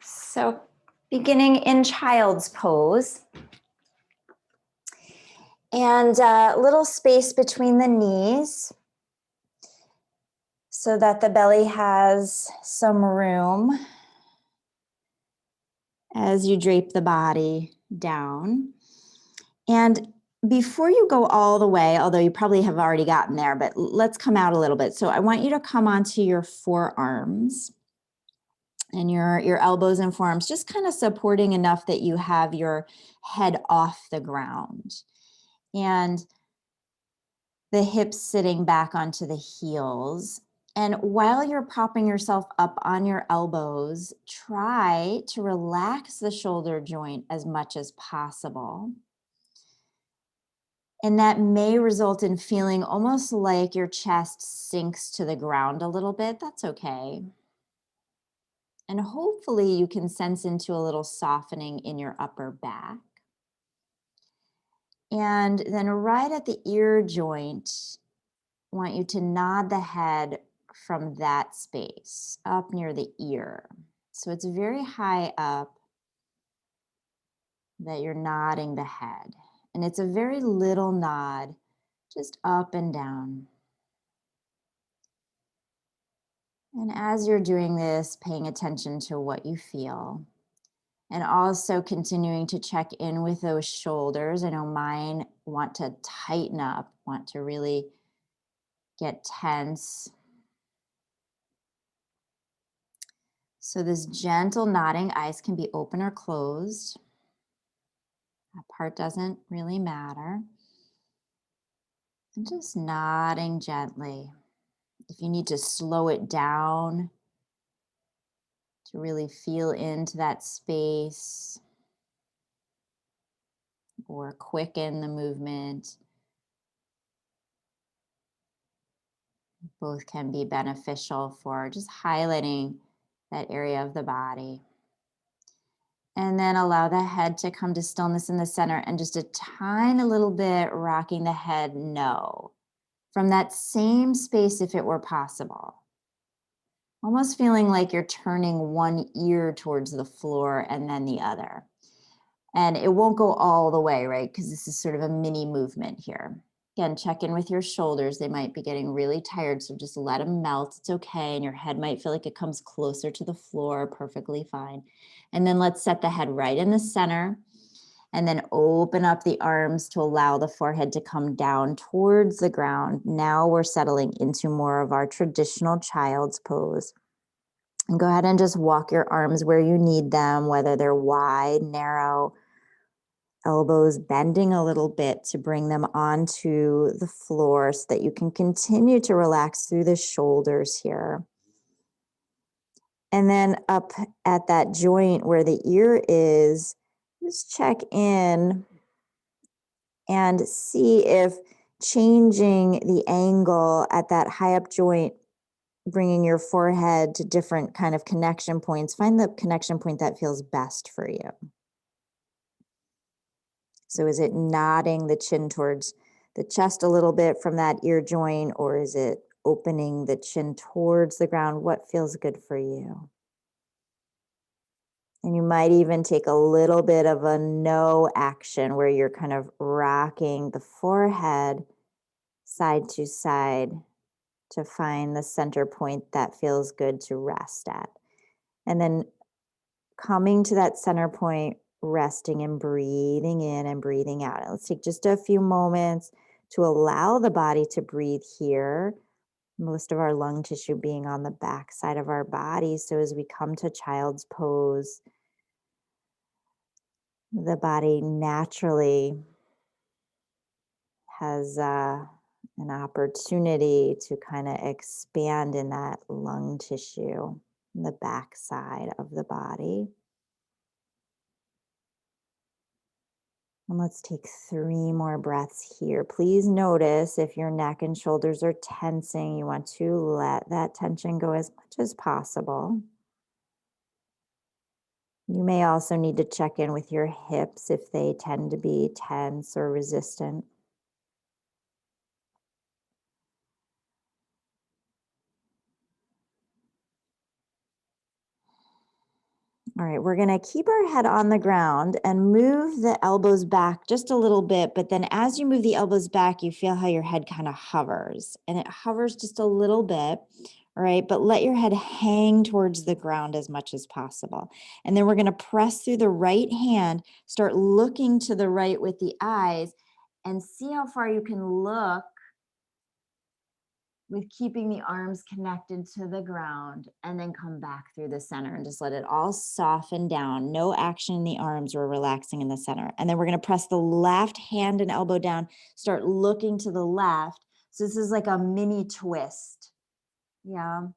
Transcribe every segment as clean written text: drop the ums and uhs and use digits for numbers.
So beginning in child's pose. And a little space between the knees so that the belly has some room as you drape the body down. And before you go all the way, although you probably have already gotten there, but let's come out a little bit. So I want you to come onto your forearms and your elbows and forearms, just kind of supporting enough that you have your head off the ground. And the hips sitting back onto the heels. And while you're propping yourself up on your elbows, try to relax the shoulder joint as much as possible. And that may result in feeling almost like your chest sinks to the ground a little bit. That's okay. And hopefully you can sense into a little softening in your upper back. And then right at the ear joint, I want you to nod the head from that space up near the ear. So it's very high up that you're nodding the head. And it's a very little nod, just up and down. And as you're doing this, paying attention to what you feel. And also continuing to check in with those shoulders. I know mine want to tighten up, want to really get tense. So this gentle nodding, eyes can be open or closed. That part doesn't really matter. And just nodding gently. If you need to slow it down to really feel into that space or quicken the movement, both can be beneficial for just highlighting that area of the body. And then allow the head to come to stillness in the center and just a tiny little bit rocking the head no. From that same space if it were possible. Almost feeling like you're turning one ear towards the floor and then the other. And it won't go all the way, right? Because this is sort of a mini movement here. Again, check in with your shoulders. They might be getting really tired, so just let them melt. It's okay. And your head might feel like it comes closer to the floor, perfectly fine. And then let's set the head right in the center. And then open up the arms to allow the forehead to come down towards the ground. Now we're settling into more of our traditional child's pose. And go ahead and just walk your arms where you need them, whether they're wide, narrow, elbows bending a little bit to bring them onto the floor so that you can continue to relax through the shoulders here. And then up at that joint where the ear is, just check in and see if changing the angle at that high up joint, bringing your forehead to different kind of connection points, find the connection point that feels best for you. So is it nodding the chin towards the chest a little bit from that ear joint, or is it opening the chin towards the ground? What feels good for you? And you might even take a little bit of a no action where you're kind of rocking the forehead side to side to find the center point that feels good to rest at. And then coming to that center point, resting and breathing in and breathing out. And let's take just a few moments to allow the body to breathe here. Most of our lung tissue being on the back side of our body. So as we come to child's pose, the body naturally has an opportunity to kind of expand in that lung tissue, the back side of the body. And let's take 3 more breaths here. Please notice if your neck and shoulders are tensing, you want to let that tension go as much as possible. You may also need to check in with your hips if they tend to be tense or resistant. All right, we're gonna keep our head on the ground and move the elbows back just a little bit, but then as you move the elbows back, you feel how your head kind of hovers, and it hovers just a little bit, all right? But let your head hang towards the ground as much as possible. And then we're gonna press through the right hand, start looking to the right with the eyes, and see how far you can look with keeping the arms connected to the ground, and then come back through the center and just let it all soften down. No action in the arms, we're relaxing in the center. And then we're gonna press the left hand and elbow down, start looking to the left. So this is like a mini twist, yeah.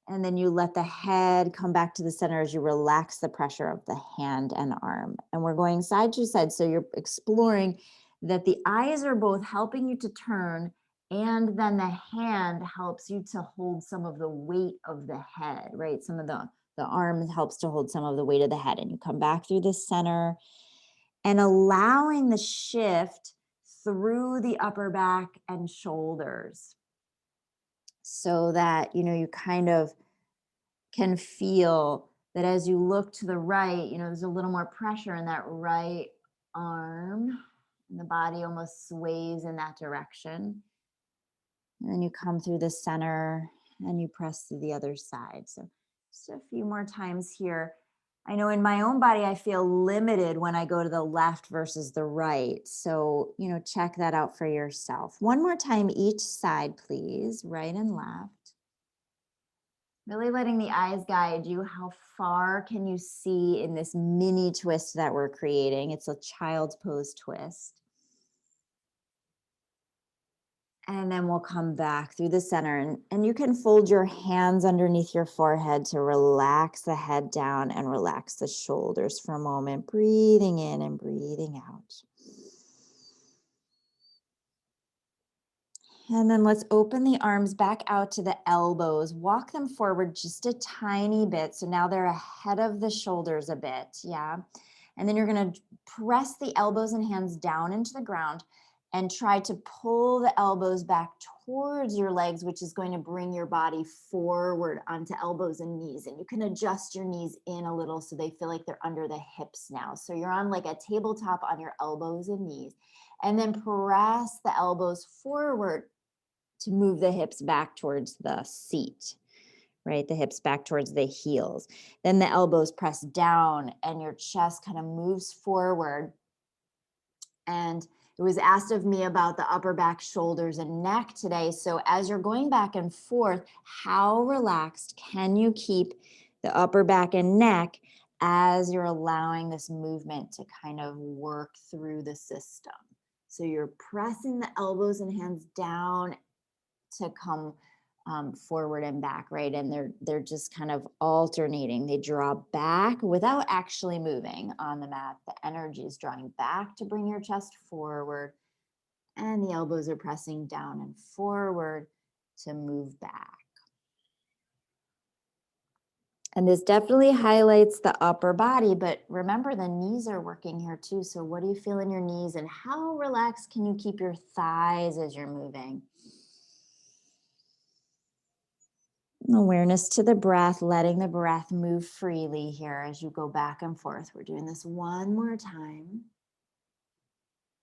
And then you let the head come back to the center as you relax the pressure of the hand and arm. And we're going side to side. So you're exploring that the eyes are both helping you to turn, and then the hand helps you to hold some of the weight of the head, right? Some of the arm helps to hold some of the weight of the head. And you come back through the center and allowing the shift through the upper back and shoulders, so that, you kind of can feel that as you look to the right, there's a little more pressure in that right arm, and the body almost sways in that direction. And then you come through the center and you press to the other side. So just a few more times here. I know in my own body, I feel limited when I go to the left versus the right. So, check that out for yourself. One more time, each side, please, right and left. Really letting the eyes guide you. How far can you see in this mini twist that we're creating? It's a child's pose twist. And then we'll come back through the center, and you can fold your hands underneath your forehead to relax the head down and relax the shoulders for a moment, breathing in and breathing out. And then let's open the arms back out to the elbows. Walk them forward just a tiny bit. So now they're ahead of the shoulders a bit. Yeah. And then you're going to press the elbows and hands down into the ground and try to pull the elbows back towards your legs, which is going to bring your body forward onto elbows and knees. And you can adjust your knees in a little so they feel like they're under the hips now. So you're on like a tabletop on your elbows and knees. And then press the elbows forward to move the hips back towards the seat, right? The hips back towards the heels. Then the elbows press down and your chest kind of moves forward. And it was asked of me about the upper back, shoulders, and neck today. So as you're going back and forth, how relaxed can you keep the upper back and neck as you're allowing this movement to kind of work through the system? So you're pressing the elbows and hands down to come forward and back, right? And they're just kind of alternating. They draw back without actually moving on the mat. The energy is drawing back to bring your chest forward, and the elbows are pressing down and forward to move back. And this definitely highlights the upper body, but remember the knees are working here too. So what do you feel in your knees, and how relaxed can you keep your thighs as you're moving? Awareness to the breath, letting the breath move freely here as you go back and forth. We're doing this one more time.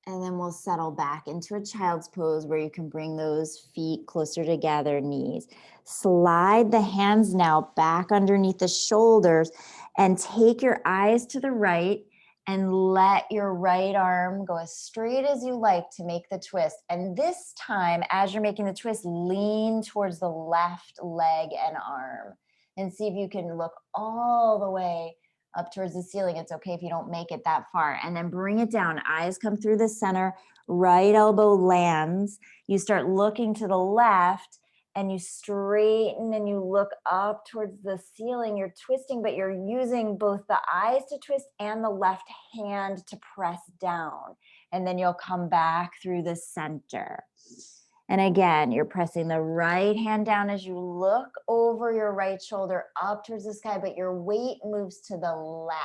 And then we'll settle back into a child's pose where you can bring those feet closer together, knees. Slide the hands now back underneath the shoulders and take your eyes to the right and let your right arm go as straight as you like to make the twist. And this time, as you're making the twist, lean towards the left leg and arm and see if you can look all the way up towards the ceiling. It's okay if you don't make it that far. And then bring it down. Eyes come through the center. Right elbow lands. You start looking to the left and you straighten and you look up towards the ceiling. You're twisting, but you're using both the eyes to twist and the left hand to press down. And then you'll come back through the center. And again, you're pressing the right hand down as you look over your right shoulder up towards the sky, but your weight moves to the left.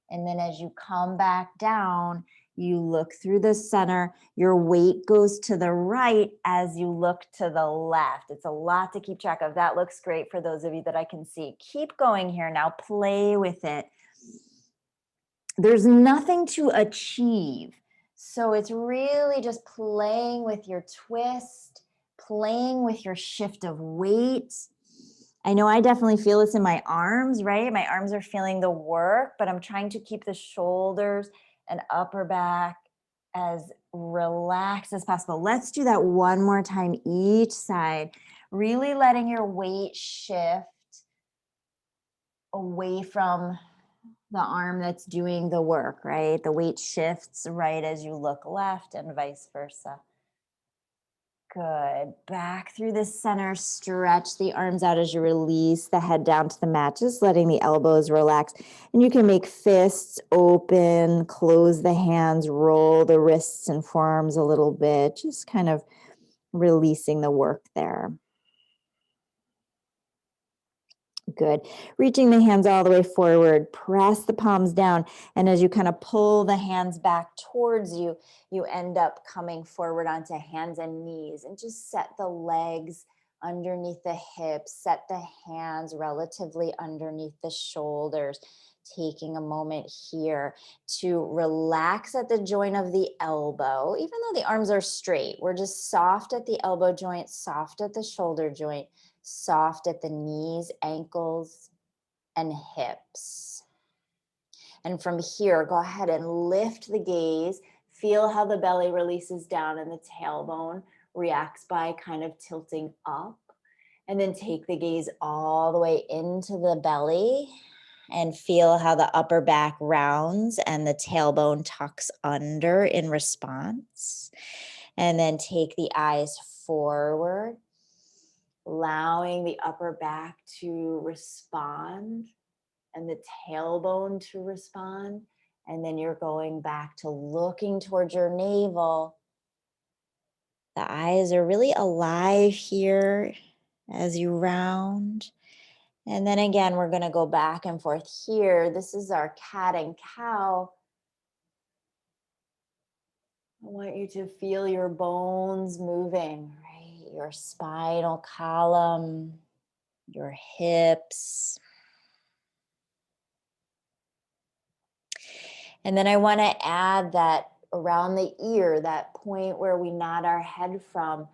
And then as you come back down, You look through the center, your weight goes to the right as you look to the left. It's a lot to keep track of. That looks great for those of you that I can see. Keep going here now, play with it. There's nothing to achieve. So it's really just playing with your twist, playing with your shift of weight. I know I definitely feel this in my arms, right? My arms are feeling the work, but I'm trying to keep the shoulders and upper back as relaxed as possible. Let's do that one more time each side. Really letting your weight shift away from the arm that's doing the work, right? The weight shifts right as you look left and vice versa. Good. Back through the center, stretch the arms out as you release the head down to the mat, just letting the elbows relax. And you can make fists open, close the hands, roll the wrists and forearms a little bit, just kind of releasing the work there. Good. Reaching the hands all the way forward, press the palms down. And as you kind of pull the hands back towards you, you end up coming forward onto hands and knees and just set the legs underneath the hips, set the hands relatively underneath the shoulders. Taking a moment here to relax at the joint of the elbow, even though the arms are straight, we're just soft at the elbow joint, soft at the shoulder joint, soft at the knees, ankles, and hips. And from here, go ahead and lift the gaze. Feel how the belly releases down and the tailbone reacts by kind of tilting up. And then take the gaze all the way into the belly and feel how the upper back rounds and the tailbone tucks under in response. And then take the eyes forward, allowing the upper back to respond and the tailbone to respond. And then you're going back to looking towards your navel. The eyes are really alive here as you round. And then again, we're going to go back and forth here. This is our cat and cow. I want you to feel your bones moving, right? Your spinal column, your hips. And then I want to add that around the ear, that point where we nod our head from,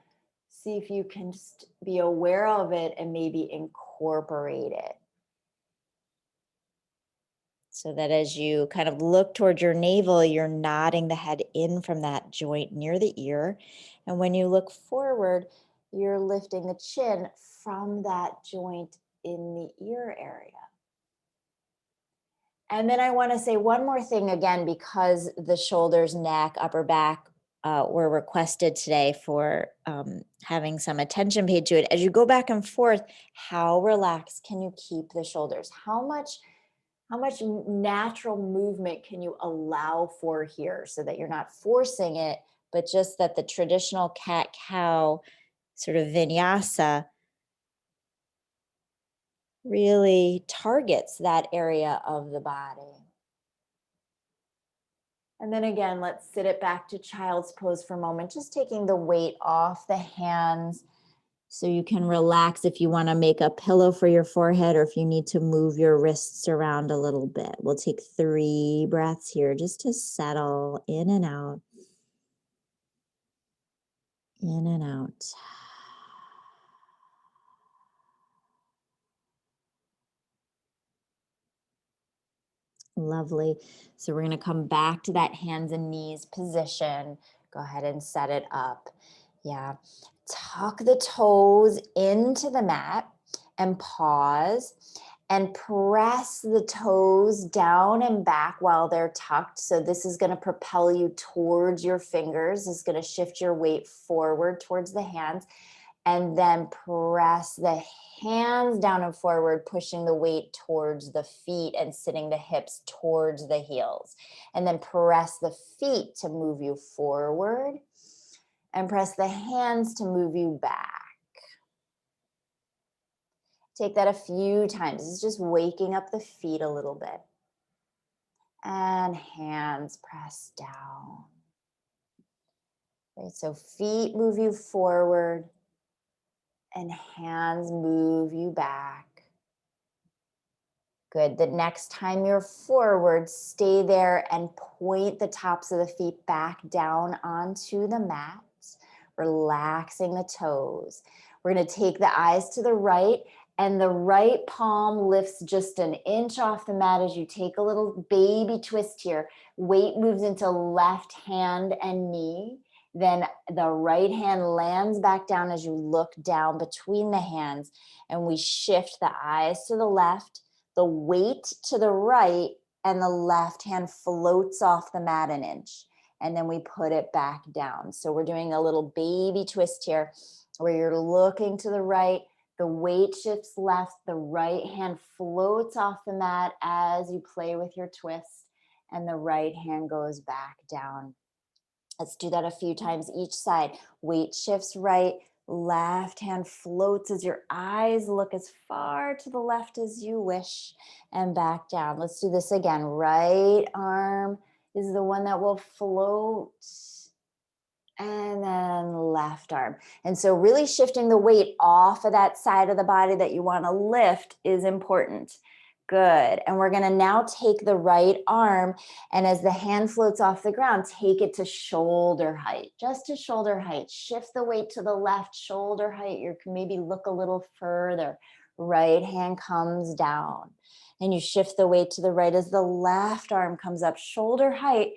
see if you can just be aware of it and maybe incorporate it. So that as you kind of look towards your navel, you're nodding the head in from that joint near the ear. And when you look forward, you're lifting the chin from that joint in the ear area. And then I want to say one more thing again, because the shoulders, neck, upper back were requested today for having some attention paid to it. As you go back and forth, how relaxed can you keep the shoulders? How much natural movement can you allow for here so that you're not forcing it, but just that the traditional cat-cow sort of vinyasa really targets that area of the body. And then again, let's sit it back to child's pose for a moment, just taking the weight off the hands so you can relax if you want to make a pillow for your forehead or if you need to move your wrists around a little bit. We'll take 3 breaths here just to settle in and out. In and out. Lovely. So we're going to come back to that hands and knees position. Go ahead and set it up. Yeah. Tuck the toes into the mat and pause and press the toes down and back while they're tucked. So this is going to propel you towards your fingers. This is going to shift your weight forward towards the hands. And then press the hands down and forward, pushing the weight towards the feet and sitting the hips towards the heels. And then press the feet to move you forward and press the hands to move you back. Take that a few times. This is just waking up the feet a little bit. and hands press down. Okay, so feet move you forward and hands move you back. Good. The next time you're forward, stay there and point the tops of the feet back down onto the mat, relaxing the toes. We're going to take the eyes to the right, and the right palm lifts just an inch off the mat as you take a little baby twist here. Weight moves into left hand and knee. Then the right hand lands back down as you look down between the hands, and we shift the eyes to the left, the weight to the right, and the left hand floats off the mat an inch. And then we put it back down. So we're doing a little baby twist here where you're looking to the right, the weight shifts left, the right hand floats off the mat as you play with your twist, and the right hand goes back down. Let's do that a few times each side. Weight shifts right, left hand floats as your eyes look as far to the left as you wish, and back down. Let's do this again. Right arm is the one that will float, and then left arm. And so really shifting the weight off of that side of the body that you want to lift is important. Good. And we're going to now take the right arm, and as the hand floats off the ground, take it to shoulder height, just to shoulder height. Shift the weight to the left, shoulder height. You can maybe look a little further. Right hand comes down, and you shift the weight to the right as the left arm comes up, shoulder height.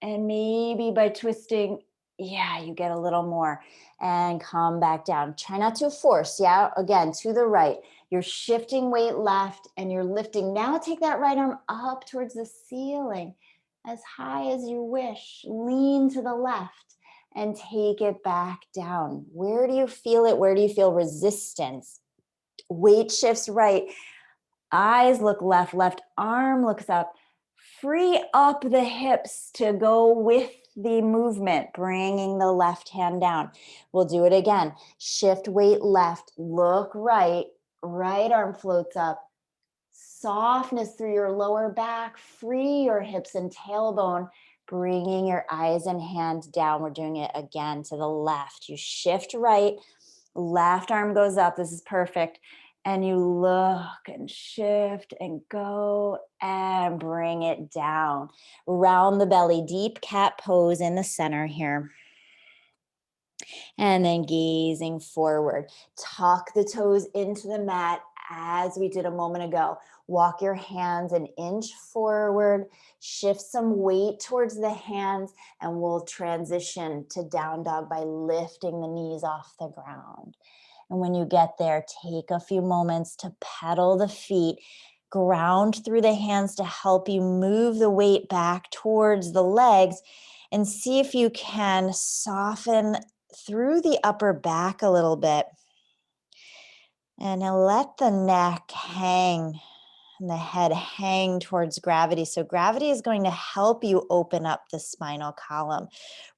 And maybe by twisting, yeah, you get a little more, and come back down. Try not to force, yeah? Again, to the right. You're shifting weight left and you're lifting. Now take that right arm up towards the ceiling, as high as you wish. Lean to the left and take it back down. Where do you feel it? Where do you feel resistance? Weight shifts right. Eyes look left, left arm looks up. Free up the hips to go with the movement, bringing the left hand down. We'll do it again. Shift weight left, look right, right arm floats up. Softness through your lower back, free your hips and tailbone, bringing your eyes and hands down. We're doing it again to the left. You shift right, left arm goes up. This is perfect. And you look and shift and go and bring it down. Round the belly, deep cat pose in the center here. And then gazing forward. Tuck the toes into the mat as we did a moment ago. Walk your hands an inch forward. Shift some weight towards the hands, and we'll transition to down dog by lifting the knees off the ground. And when you get there, take a few moments to pedal the feet, ground through the hands to help you move the weight back towards the legs, and see if you can soften through the upper back a little bit. And now let the neck hang and the head hang towards gravity. So gravity is going to help you open up the spinal column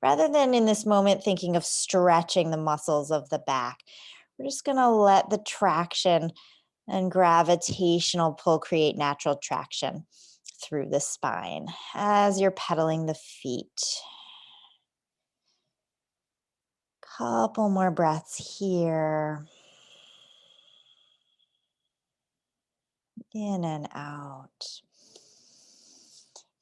rather than in this moment thinking of stretching the muscles of the back. We're just going to let the traction and gravitational pull create natural traction through the spine as you're pedaling the feet. Couple more breaths here. In and out.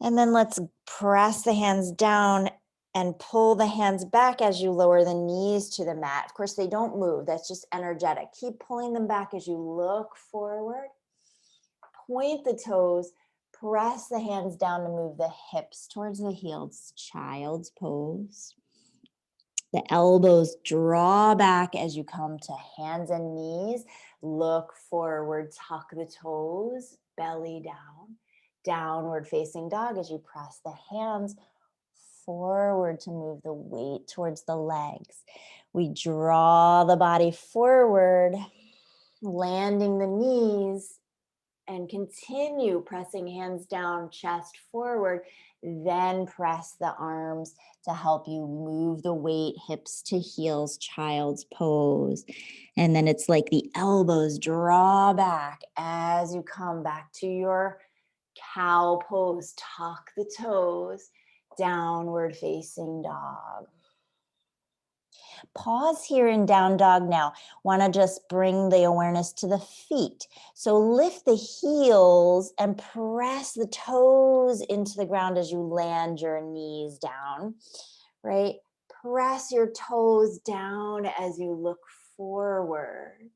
And then let's press the hands down and pull the hands back as you lower the knees to the mat. Of course, they don't move. That's just energetic. Keep pulling them back as you look forward. Point the toes. Press the hands down to move the hips towards the heels. Child's pose. The elbows draw back as you come to hands and knees. Look forward, tuck the toes, belly down. Downward facing dog as you press the hands forward to move the weight towards the legs. We draw the body forward, landing the knees, and continue pressing hands down, chest forward. Then press the arms to help you move the weight, hips to heels, child's pose. And then it's like the elbows draw back as you come back to your Cow pose, tuck the toes, downward facing dog. Pause here in down dog now. Want to just bring the awareness to the feet. So lift the heels and press the toes into the ground as you land your knees down, right? Press your toes down as you look forward.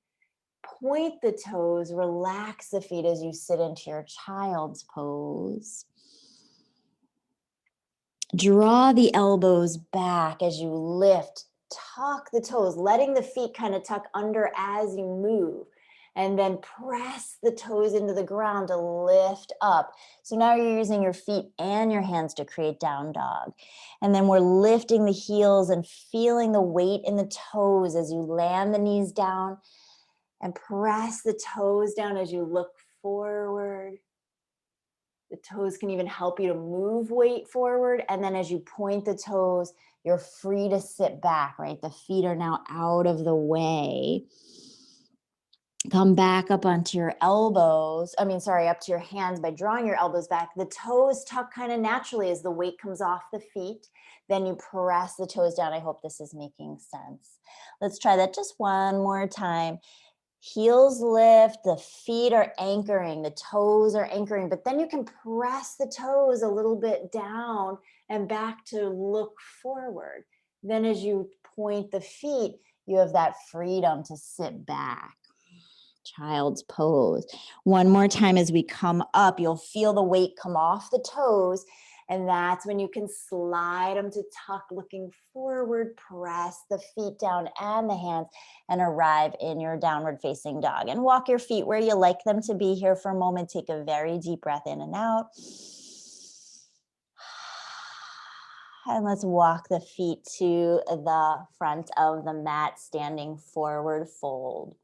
Point the toes, relax the feet as you sit into your child's pose. Draw the elbows back as you lift. Tuck the toes, letting the feet kind of tuck under as you move. And then press the toes into the ground to lift up. So now you're using your feet and your hands to create down dog. And then we're lifting the heels and feeling the weight in the toes as you land the knees down. And press the toes down as you look forward. The toes can even help you to move weight forward. And then as you point the toes, you're free to sit back, right? The feet are now out of the way. Come back up onto your elbows. Up to your hands by drawing your elbows back. The toes tuck kind of naturally as the weight comes off the feet. Then you press the toes down. I hope this is making sense. Let's try that just one more time. Heels lift, the feet are anchoring, the toes are anchoring, but then you can press the toes a little bit down and back to look forward. Then as you point the feet, you have that freedom to sit back. Child's pose. One more time as we come up, you'll feel the weight come off the toes. And that's when you can slide them to tuck, looking forward, press the feet down and the hands, and arrive in your downward facing dog. And walk your feet where you like them to be here for a moment. Take a very deep breath in and out. And let's walk the feet to the front of the mat, standing forward fold.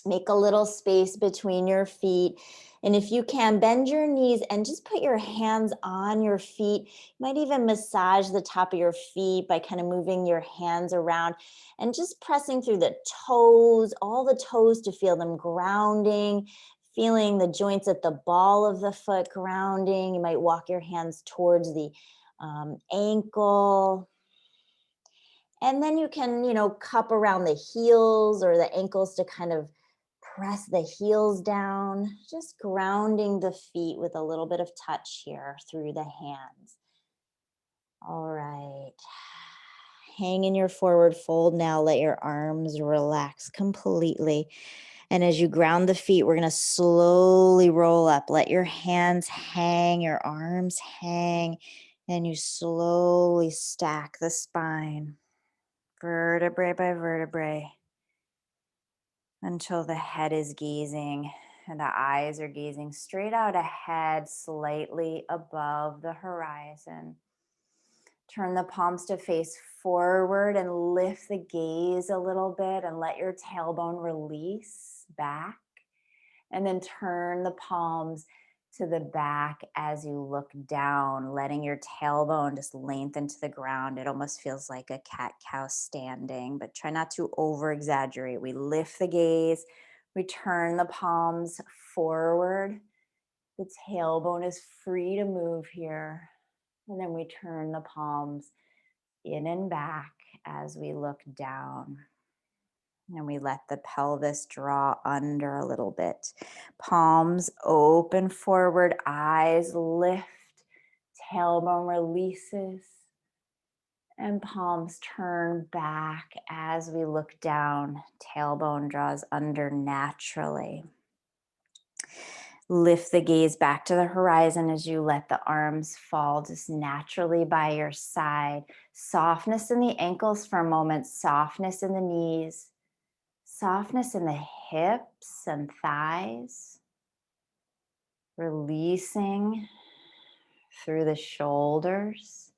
Make a little space between your feet. And if you can, bend your knees and just put your hands on your feet. You might even massage the top of your feet by kind of moving your hands around and just pressing through the toes, all the toes to feel them grounding, feeling the joints at the ball of the foot grounding. You might walk your hands towards the ankle. And then you can, cup around the heels or the ankles to kind of press the heels down, just grounding the feet with a little bit of touch here through the hands. All right. Hang in your forward fold now. Let your arms relax completely. And as you ground the feet, we're going to slowly roll up. Let your hands hang, your arms hang, and you slowly stack the spine, vertebrae by vertebrae, until the head is gazing and the eyes are gazing straight out ahead, slightly above the horizon. Turn the palms to face forward and lift the gaze a little bit and let your tailbone release back. And then turn the palms to the back as you look down, letting your tailbone just lengthen to the ground. It almost feels like a cat-cow standing, but try not to over-exaggerate. We lift the gaze, we turn the palms forward. The tailbone is free to move here. And then we turn the palms in and back as we look down. And we let the pelvis draw under a little bit. Palms open forward, eyes lift, tailbone releases, and palms turn back as we look down. Tailbone draws under naturally. Lift the gaze back to the horizon as you let the arms fall just naturally by your side. Softness in the ankles for a moment, softness in the knees. Softness in the hips and thighs, releasing through the shoulders,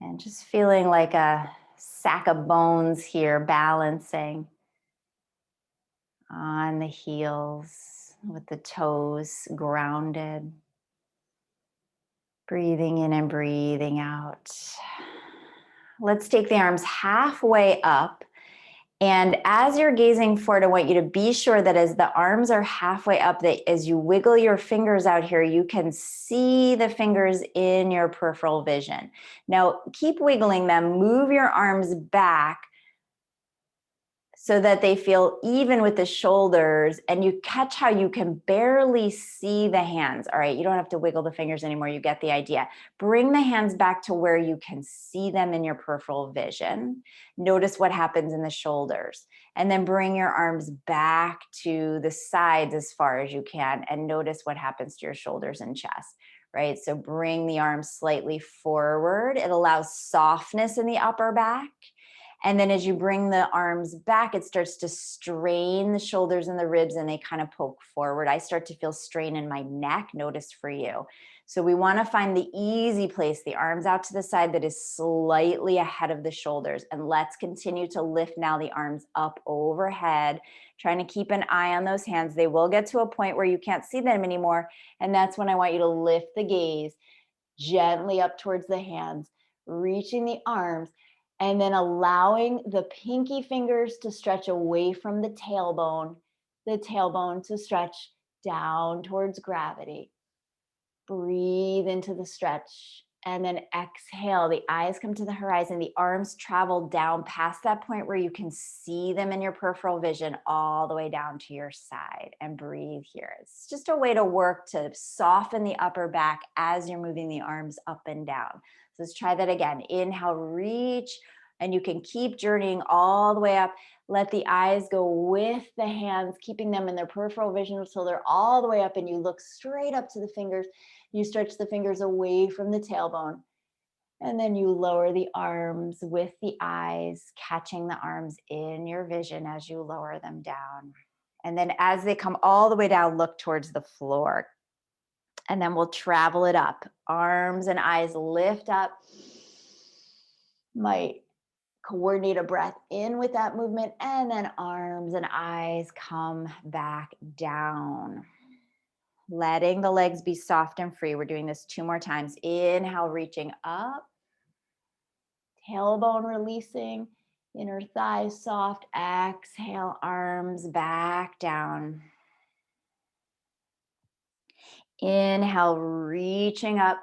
and just feeling like a sack of bones here, balancing on the heels with the toes grounded, breathing in and breathing out. Let's take the arms halfway up And as you're gazing forward, I want you to be sure that as the arms are halfway up, that as you wiggle your fingers out here, you can see the fingers in your peripheral vision. Now, keep wiggling them, move your arms back so that they feel even with the shoulders, and you catch how you can barely see the hands. All right, you don't have to wiggle the fingers anymore, you get the idea. Bring the hands back to where you can see them in your peripheral vision. Notice what happens in the shoulders, and then bring your arms back to the sides as far as you can, and notice what happens to your shoulders and chest. Right, so bring the arms slightly forward. It allows softness in the upper back. And then as you bring the arms back, it starts to strain the shoulders and the ribs, and they kind of poke forward. I start to feel strain in my neck, notice for you. So we want to find the easy place, the arms out to the side that is slightly ahead of the shoulders. And let's continue to lift now the arms up overhead, trying to keep an eye on those hands. They will get to a point where you can't see them anymore. And that's when I want you to lift the gaze gently up towards the hands, reaching the arms, and then allowing the pinky fingers to stretch away from the tailbone to stretch down towards gravity. Breathe into the stretch, and then exhale. The eyes come to the horizon. The arms travel down past that point where you can see them in your peripheral vision, all the way down to your side, and breathe here. It's just a way to work to soften the upper back as you're moving the arms up and down. So let's try that again. Inhale, reach, and you can keep journeying all the way up. Let the eyes go with the hands, keeping them in their peripheral vision until they're all the way up, and you look straight up to the fingers. You stretch the fingers away from the tailbone, and then you lower the arms with the eyes, catching the arms in your vision as you lower them down. And then as they come all the way down, look towards the floor. And then we'll travel it up. Arms and eyes lift up. Might coordinate a breath in with that movement, and then arms and eyes come back down. Letting the legs be soft and free. We're doing this 2 more times. Inhale, reaching up. Tailbone releasing. Inner thighs soft. Exhale, arms back down. Inhale, reaching up.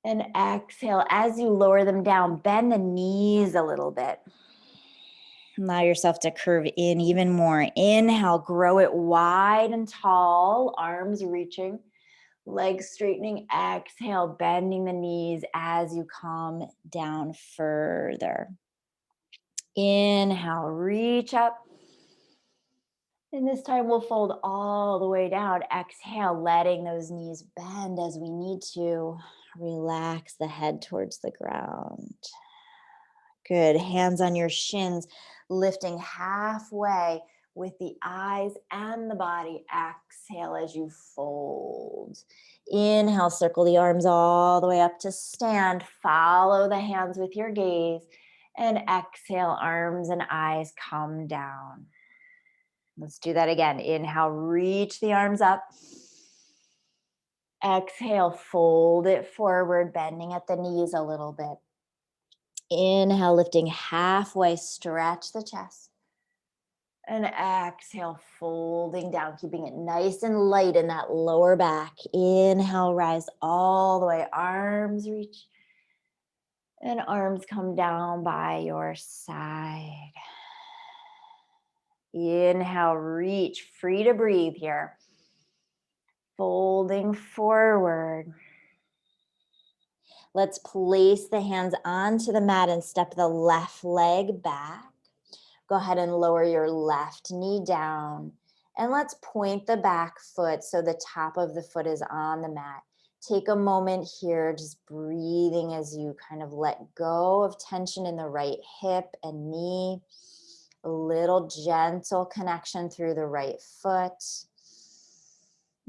And exhale, as you lower them down, bend the knees a little bit. Allow yourself to curve in even more. Inhale, grow it wide and tall, arms reaching, legs straightening. Exhale, bending the knees as you come down further. Inhale, reach up. And this time we'll fold all the way down. Exhale, letting those knees bend as we need to. Relax the head towards the ground. Good. Hands on your shins, lifting halfway with the eyes and the body. Exhale as you fold. Inhale, circle the arms all the way up to stand. Follow the hands with your gaze. And exhale, arms and eyes come down. Let's do that again. Inhale, reach the arms up. Exhale, fold it forward, bending at the knees a little bit. Inhale, lifting halfway, stretch the chest. And exhale, folding down, keeping it nice and light in that lower back. Inhale, rise all the way, arms reach. And arms come down by your side. Inhale, reach, free to breathe here. Folding forward. Let's place the hands onto the mat and step the left leg back. Go ahead and lower your left knee down. And let's point the back foot so the top of the foot is on the mat. Take a moment here, just breathing as you kind of let go of tension in the right hip and knee. A little gentle connection through the right foot.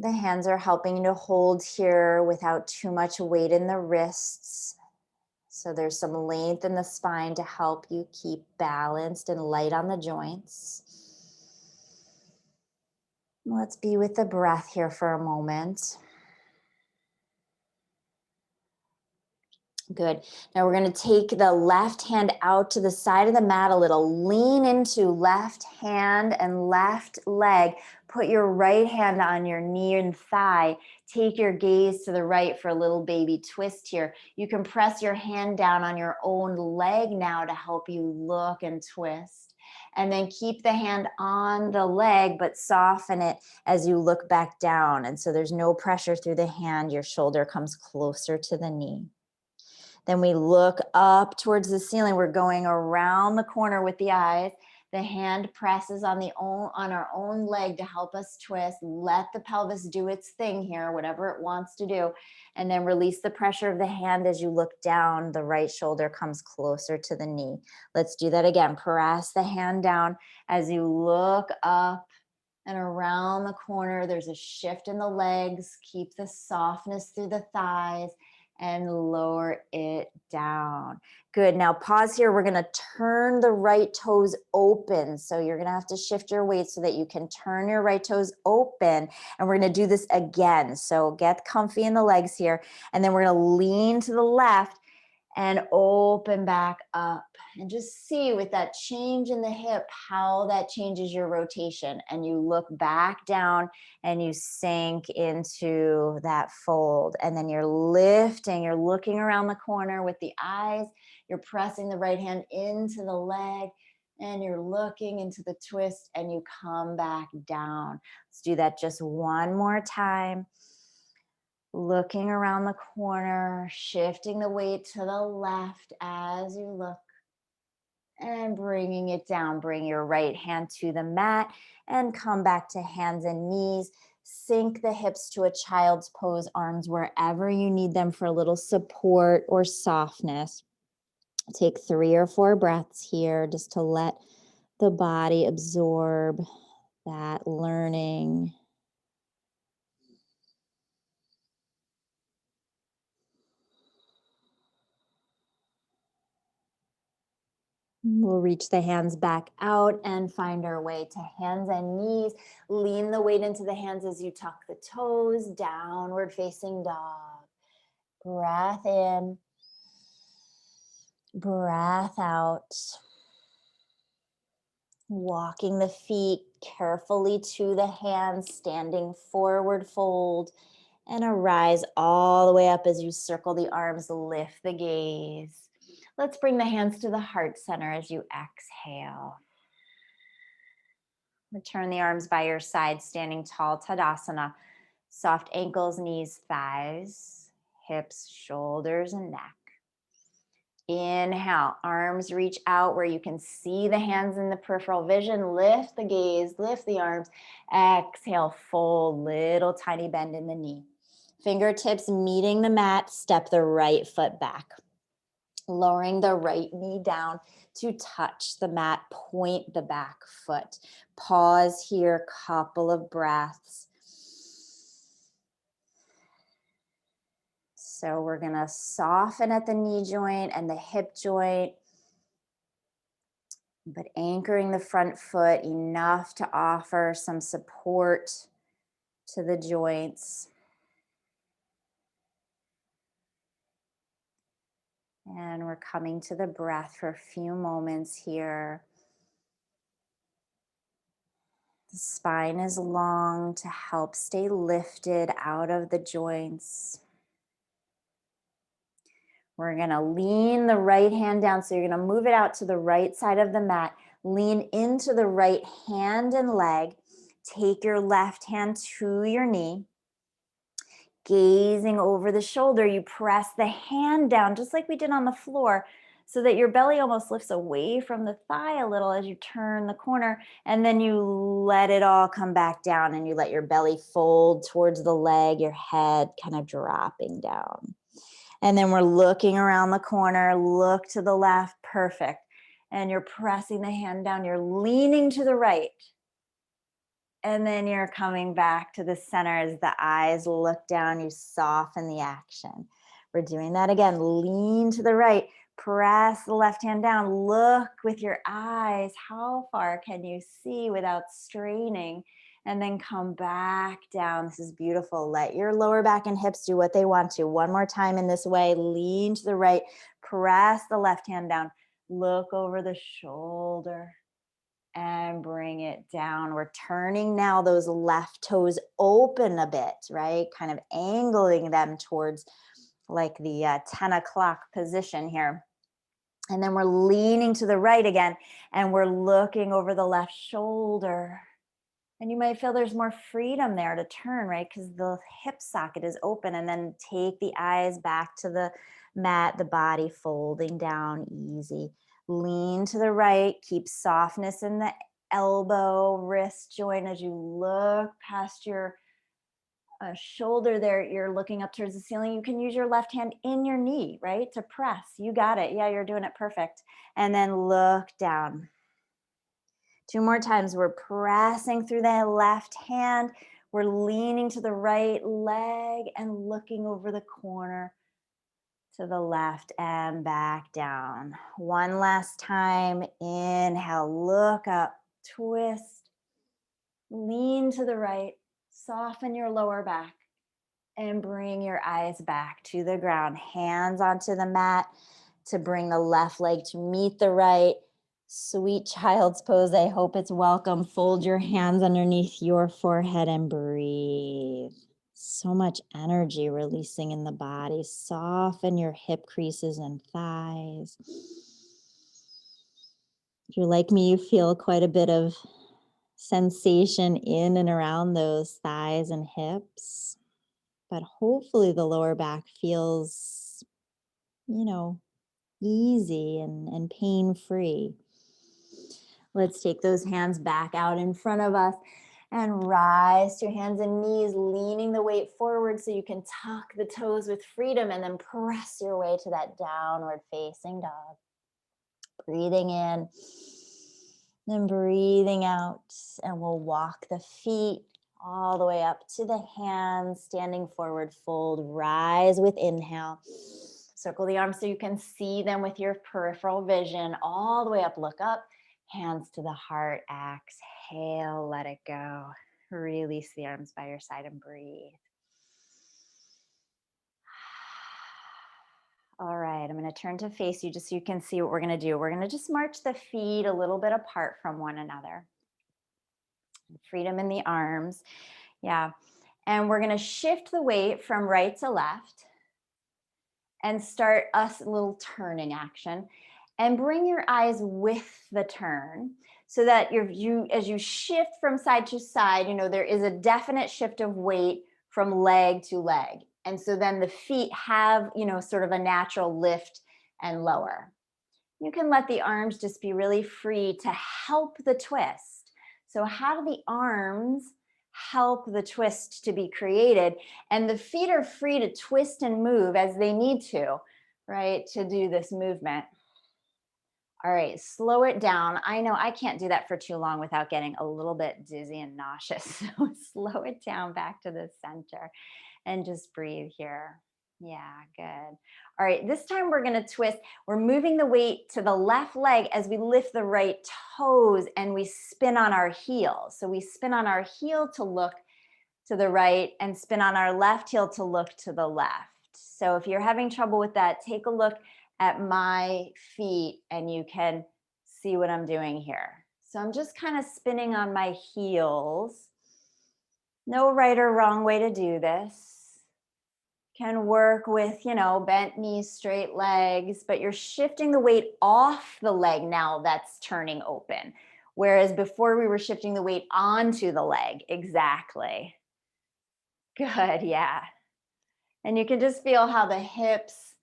The hands are helping you to hold here without too much weight in the wrists. So there's some length in the spine to help you keep balanced and light on the joints. Let's be with the breath here for a moment. Good. Now we're going to take the left hand out to the side of the mat a little. Lean into left hand and left leg. Put your right hand on your knee and thigh. Take your gaze to the right for a little baby twist here. You can press your hand down on your own leg now to help you look and twist. And then keep the hand on the leg, but soften it as you look back down. And so there's no pressure through the hand. Your shoulder comes closer to the knee. Then we look up towards the ceiling. We're going around the corner with the eyes. The hand presses on our own leg to help us twist. Let the pelvis do its thing here, whatever it wants to do. And then release the pressure of the hand as you look down. The right shoulder comes closer to the knee. Let's do that again. Press the hand down as you look up and around the corner. There's a shift in the legs. Keep the softness through the thighs and lower it down. Good. Now pause here. We're going to turn the right toes open. So you're going to have to shift your weight so that you can turn your right toes open. And we're going to do this again. So get comfy in the legs here. And then we're going to lean to the left and open back up. And just see with that change in the hip, how that changes your rotation. And you look back down and you sink into that fold. And then you're lifting, you're looking around the corner with the eyes. You're pressing the right hand into the leg and you're looking into the twist and you come back down. Let's do that just one more time. Looking around the corner, shifting the weight to the left as you look. And bringing it down. Bring your right hand to the mat and come back to hands and knees. Sink the hips to a child's pose, arms wherever you need them for a little support or softness. Take 3 or 4 breaths here just to let the body absorb that learning. We'll reach the hands back out and find our way to hands and knees. Lean the weight into the hands as you tuck the toes, downward facing dog. Breath in, breath out. Walking the feet carefully to the hands, standing forward fold, and arise all the way up as you circle the arms, lift the gaze. Let's bring the hands to the heart center as you exhale. Return the arms by your side, standing tall, Tadasana. Soft ankles, knees, thighs, hips, shoulders, and neck. Inhale, arms reach out where you can see the hands in the peripheral vision. Lift the gaze, lift the arms. Exhale, fold, little tiny bend in the knee. Fingertips meeting the mat, step the right foot back. Lowering the right knee down to touch the mat, point the back foot. Pause here, couple of breaths. So we're gonna soften at the knee joint and the hip joint, but anchoring the front foot enough to offer some support to the joints. And we're coming to the breath for a few moments here. The spine is long to help stay lifted out of the joints. We're gonna lean the right hand down. So you're gonna move it out to the right side of the mat. Lean into the right hand and leg. Take your left hand to your knee. Gazing over the shoulder, you press the hand down just like we did on the floor so that your belly almost lifts away from the thigh a little as you turn the corner, and then you let it all come back down and you let your belly fold towards the leg, your head kind of dropping down. And then we're looking around the corner, look to the left, perfect. And you're pressing the hand down, you're leaning to the right. And then you're coming back to the center as the eyes look down, you soften the action. We're doing that again. Lean to the right, press the left hand down, look with your eyes. How far can you see without straining? and then come back down. This is beautiful. Let your lower back and hips do what they want to. One more time in this way. Lean to the right, press the left hand down, look over the shoulder and bring it down. We're turning now those left toes open a bit, right? Kind of angling them towards like the 10 o'clock position here. And then we're leaning to the right again, and we're looking over the left shoulder. And you might feel there's more freedom there to turn, right? Because the hip socket is open. And then take the eyes back to the mat, the body folding down easy. Lean to the right, keep softness in the elbow, wrist joint as you look past your shoulder there. You're looking up towards the ceiling. You can use your left hand in your knee, right? To press. You got it. Yeah, you're doing it perfect. And then look down. 2 more times. We're pressing through the left hand. We're leaning to the right leg and looking over the corner to the left and back down. One last time. Inhale, look up, twist, lean to the right, soften your lower back, and bring your eyes back to the ground. Hands onto the mat to bring the left leg to meet the right. Sweet child's pose. I hope it's welcome. Fold your hands underneath your forehead and breathe. So much energy releasing in the body. Soften your hip creases and thighs. If you're like me, you feel quite a bit of sensation in and around those thighs and hips. But hopefully the lower back feels, easy and pain-free. Let's take those hands back out in front of us and rise to hands and knees, leaning the weight forward so you can tuck the toes with freedom and then press your way to that downward facing dog. Breathing in, then breathing out, and we'll walk the feet all the way up to the hands, standing forward fold, rise with inhale. Circle the arms so you can see them with your peripheral vision, all the way up, look up, hands to the heart, exhale, let it go. Release the arms by your side and breathe. All right, I'm going to turn to face you just so you can see what we're going to do. We're going to just march the feet a little bit apart from one another. Freedom in the arms. Yeah. And we're going to shift the weight from right to left and start a little turning action. And bring your eyes with the turn so that as you shift from side to side, there is a definite shift of weight from leg to leg. And so then the feet have, sort of a natural lift and lower. You can let the arms just be really free to help the twist. So how do the arms help the twist to be created? And the feet are free to twist and move as they need to, right, to do this movement. All right, slow it down. I know I can't do that for too long without getting a little bit dizzy and nauseous. So slow it down back to the center and just breathe here. Yeah, good. All right, this time we're going to twist. We're moving the weight to the left leg as we lift the right toes and we spin on our heel. So we spin on our heel to look to the right and spin on our left heel to look to the left. So if you're having trouble with that, take a look at my feet and you can see what I'm doing here. So I'm just kind of spinning on my heels. No right or wrong way to do this. Can work with, bent knees, straight legs, but you're shifting the weight off the leg now that's turning open. Whereas before we were shifting the weight onto the leg. Exactly. Good, yeah. And you can just feel how the hips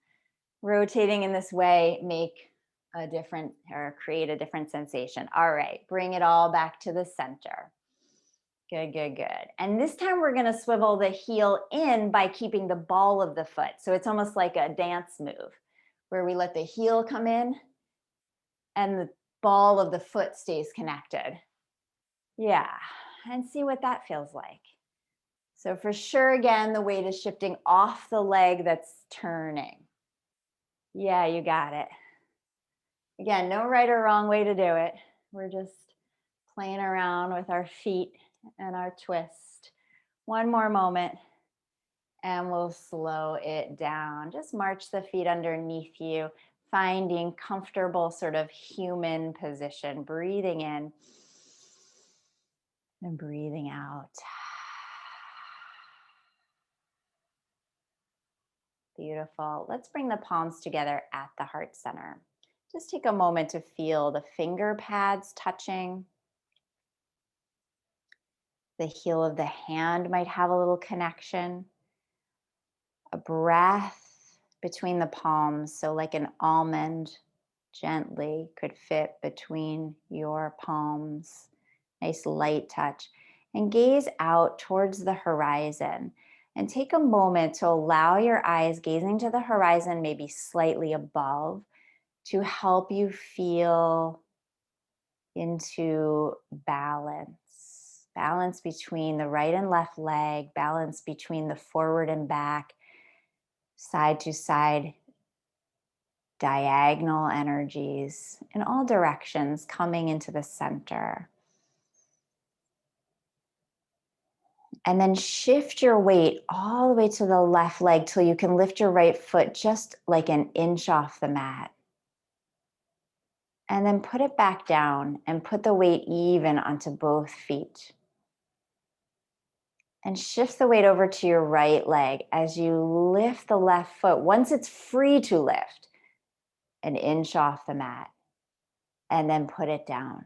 rotating in this way make a different or create a different sensation. All right, bring it all back to the center. Good, good, good. And this time we're going to swivel the heel in by keeping the ball of the foot. So it's almost like a dance move where we let the heel come in and the ball of the foot stays connected. Yeah, and see what that feels like. So for sure, again, the weight is shifting off the leg that's turning. Yeah, you got it. Again, no right or wrong way to do it. We're just playing around with our feet and our twist. One more moment and we'll slow it down. Just march the feet underneath you, finding comfortable sort of human position, breathing in and breathing out. Beautiful. Let's bring the palms together at the heart center. Just take a moment to feel the finger pads touching. The heel of the hand might have a little connection. A breath between the palms, so like an almond gently could fit between your palms. Nice light touch. And gaze out towards the horizon. And take a moment to allow your eyes gazing to the horizon, maybe slightly above, to help you feel into balance. Balance between the right and left leg, balance between the forward and back, side to side, diagonal energies in all directions coming into the center. And then shift your weight all the way to the left leg till you can lift your right foot just like an inch off the mat. And then put it back down and put the weight even onto both feet. And shift the weight over to your right leg as you lift the left foot. Once it's free to lift, an inch off the mat. And then put it down.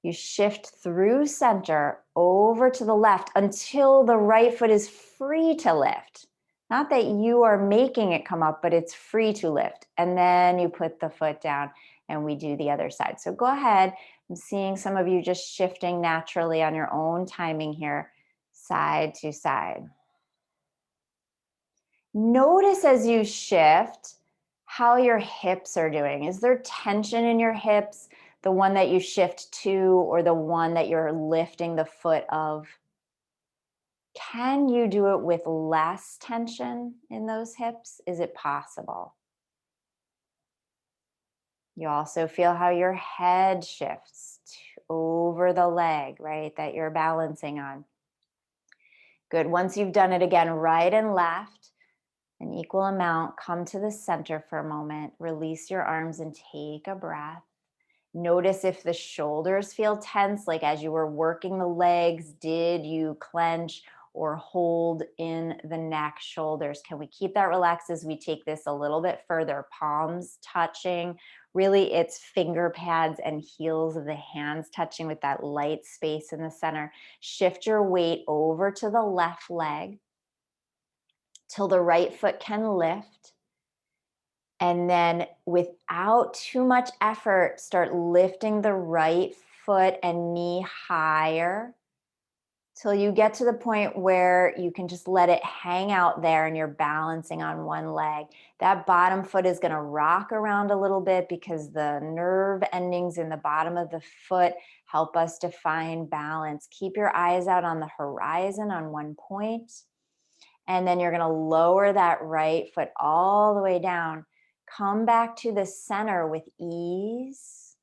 You shift through center over to the left until the right foot is free to lift. Not that you are making it come up, but it's free to lift. And then you put the foot down and we do the other side. So go ahead. I'm seeing some of you just shifting naturally on your own timing here, side to side. Notice as you shift how your hips are doing. Is there tension in your hips? The one that you shift to or the one that you're lifting the foot of? Can you do it with less tension in those hips? Is it possible? You also feel how your head shifts over the leg, right, that you're balancing on. Good. Once you've done it again, right and left, an equal amount, come to the center for a moment, release your arms and take a breath. Notice if the shoulders feel tense, like as you were working the legs, did you clench or hold in the neck, shoulders? Can we keep that relaxed as we take this a little bit further? Palms touching, really it's finger pads and heels of the hands touching with that light space in the center. Shift your weight over to the left leg till the right foot can lift. And then without too much effort, start lifting the right foot and knee higher till you get to the point where you can just let it hang out there and you're balancing on one leg. That bottom foot is going to rock around a little bit because the nerve endings in the bottom of the foot help us to find balance. Keep your eyes out on the horizon on one point. And then you're going to lower that right foot all the way down. Come back to the center with ease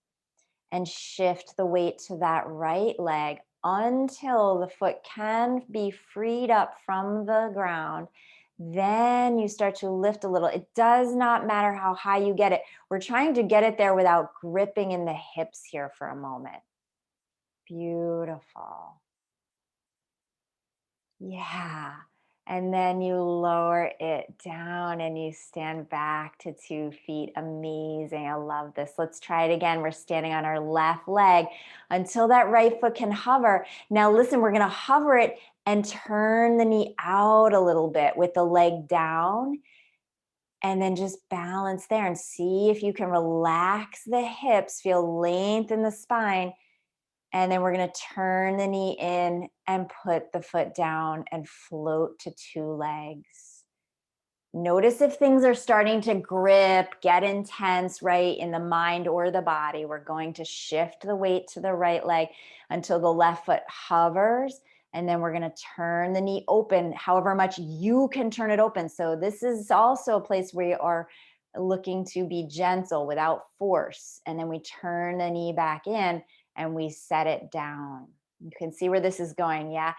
and shift the weight to that right leg until the foot can be freed up from the ground. Then you start to lift a little. It does not matter how high you get it. We're trying to get it there without gripping in the hips here for a moment. Beautiful. Yeah. And then you lower it down and you stand back to 2 feet. Amazing. I love this. Let's try it again. We're standing on our left leg until that right foot can hover. Now listen, we're going to hover it and turn the knee out a little bit with the leg down. And then just balance there and see if you can relax the hips, feel length in the spine. And then we're going to turn the knee in and put the foot down and float to 2 legs. Notice if things are starting to grip, get intense, right, in the mind or the body. We're going to shift the weight to the right leg until the left foot hovers. And then we're going to turn the knee open, however much you can turn it open. So this is also a place where you are looking to be gentle without force. And then we turn the knee back in and we set it down. You can see where this is going. Yeah.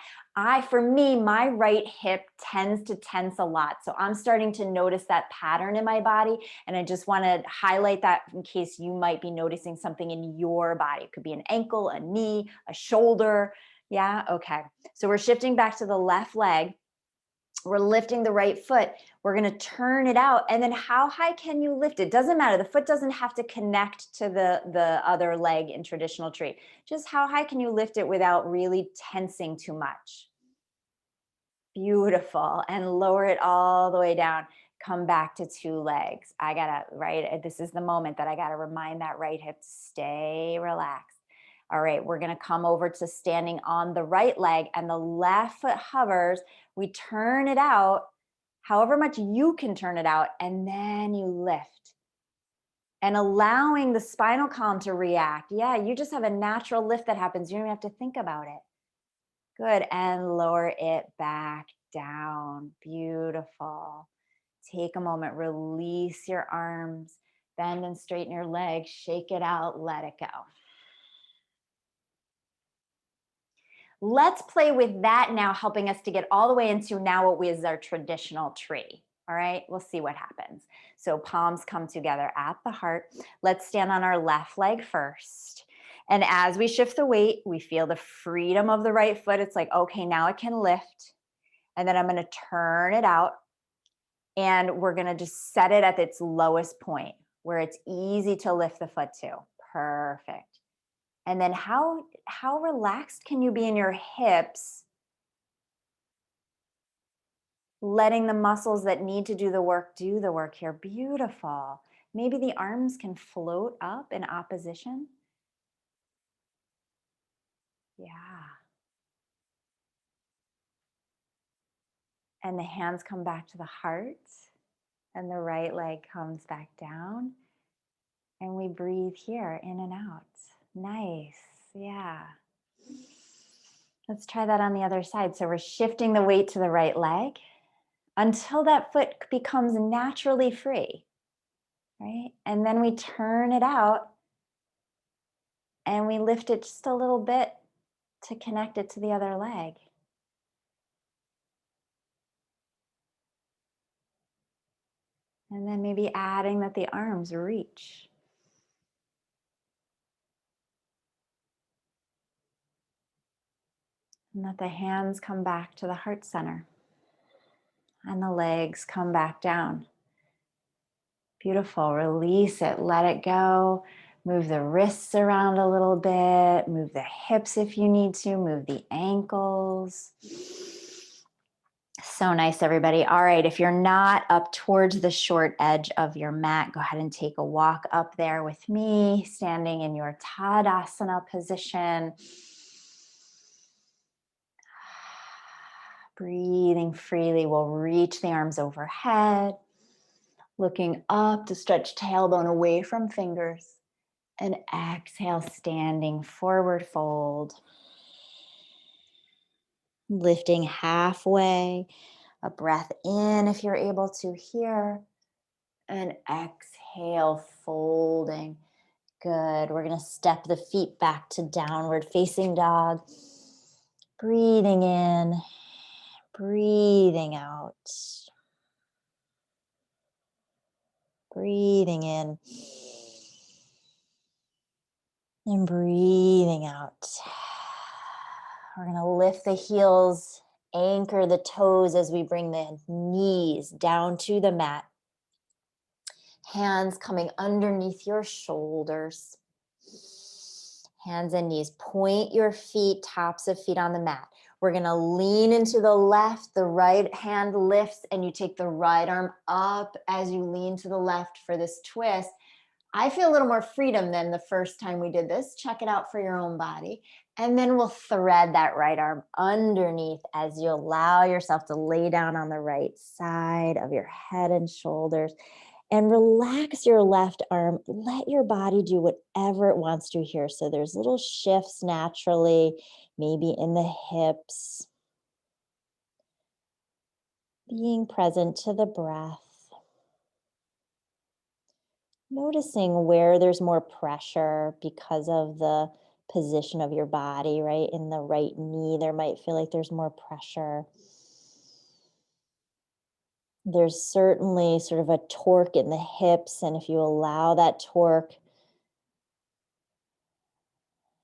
For me, my right hip tends to tense a lot. So I'm starting to notice that pattern in my body. And I just want to highlight that in case you might be noticing something in your body. It could be an ankle, a knee, a shoulder. Yeah. Okay. So we're shifting back to the left leg. We're lifting the right foot. We're going to turn it out. And then how high can you lift it? Doesn't matter. The foot doesn't have to connect to the other leg in traditional tree. Just how high can you lift it without really tensing too much? Beautiful. And lower it all the way down. Come back to two legs. Right? This is the moment that I got to remind that right hip to stay relaxed. All right, we're gonna come over to standing on the right leg and the left foot hovers. We turn it out, however much you can turn it out, and then you lift. And allowing the spinal column to react. Yeah, you just have a natural lift that happens. You don't even have to think about it. Good, and lower it back down. Beautiful. Take a moment, release your arms, bend and straighten your legs, shake it out, let it go. Let's play with that now, helping us to get all the way into now what is our traditional tree. All right, we'll see what happens. So palms come together at the heart. Let's stand on our left leg first. And as we shift the weight, we feel the freedom of the right foot. It's like, okay, now it can lift. And then I'm going to turn it out. And we're going to just set it at its lowest point where it's easy to lift the foot to. Perfect. And then how relaxed can you be in your hips, letting the muscles that need to do the work here. Beautiful. Maybe the arms can float up in opposition. Yeah. And the hands come back to the heart and the right leg comes back down. And we breathe here in and out. Nice. Yeah. Let's try that on the other side. So we're shifting the weight to the right leg until that foot becomes naturally free, right? And then we turn it out and we lift it just a little bit to connect it to the other leg. And then maybe adding that the arms reach. And that the hands come back to the heart center. And the legs come back down. Beautiful. Release it. Let it go. Move the wrists around a little bit. Move the hips if you need to. Move the ankles. So nice, everybody. All right. If you're not up towards the short edge of your mat, go ahead and take a walk up there with me, standing in your Tadasana position. Breathing freely, we'll reach the arms overhead, looking up to stretch tailbone away from fingers, and exhale, standing forward fold. Lifting halfway, a breath in if you're able to here, and exhale, folding. Good. We're going to step the feet back to downward facing dog. Breathing in, breathing out. Breathing in and breathing out. We're going to lift the heels, anchor the toes as we bring the knees down to the mat. Hands coming underneath your shoulders. Hands and knees. Point your feet, tops of feet on the mat. We're going to lean into the left. The right hand lifts and you take the right arm up as you lean to the left for this twist. I feel a little more freedom than the first time we did this. Check it out for your own body. And then we'll thread that right arm underneath as you allow yourself to lay down on the right side of your head and shoulders. And relax your left arm. Let your body do whatever it wants to here. So there's little shifts naturally, maybe in the hips. Being present to the breath. Noticing where there's more pressure because of the position of your body, right? In the right knee, there might feel like there's more pressure. There's certainly sort of a torque in the hips, and if you allow that torque,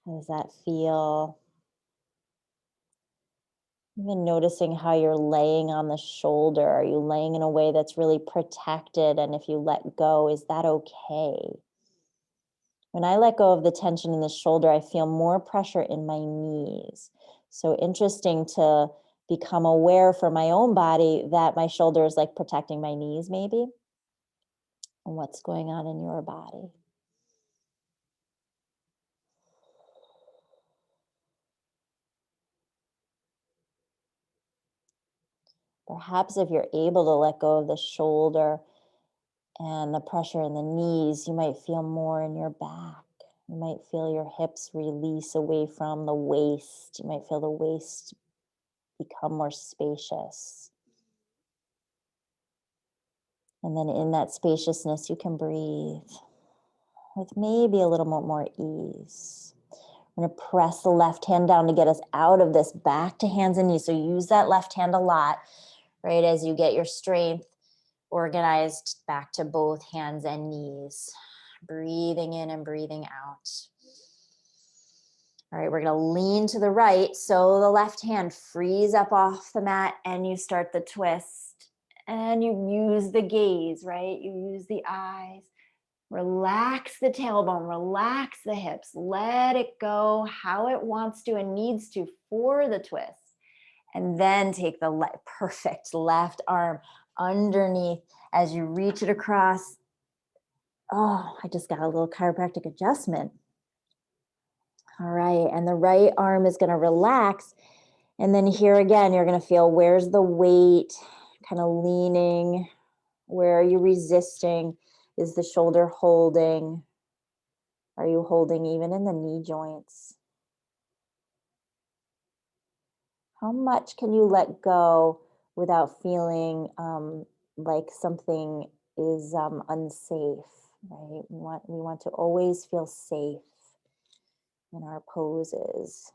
how does that feel? Even noticing how you're laying on the shoulder. Are you laying in a way that's really protected? And if you let go, is that okay? When I let go of the tension in the shoulder, I feel more pressure in my knees. So interesting to become aware for my own body that my shoulder is like protecting my knees, maybe, and what's going on in your body. Perhaps if you're able to let go of the shoulder and the pressure in the knees, you might feel more in your back. You might feel your hips release away from the waist. You might feel the waist become more spacious. And then in that spaciousness, you can breathe with maybe a little more ease. I'm going to press the left hand down to get us out of this, back to hands and knees. So use that left hand a lot, right, as you get your strength organized back to both hands and knees. Breathing in and breathing out. All right, we're going to lean to the right. So the left hand frees up off the mat and you start the twist. And you use the gaze, right? You use the eyes. Relax the tailbone, relax the hips. Let it go how it wants to and needs to for the twist. And then take the perfect left arm underneath as you reach it across. Oh, I just got a little chiropractic adjustment. All right, and the right arm is going to relax. And then here again, you're going to feel, where's the weight, kind of leaning. Where are you resisting? Is the shoulder holding? Are you holding even in the knee joints? How much can you let go without feeling like something is unsafe, right? We want to always feel safe in our poses,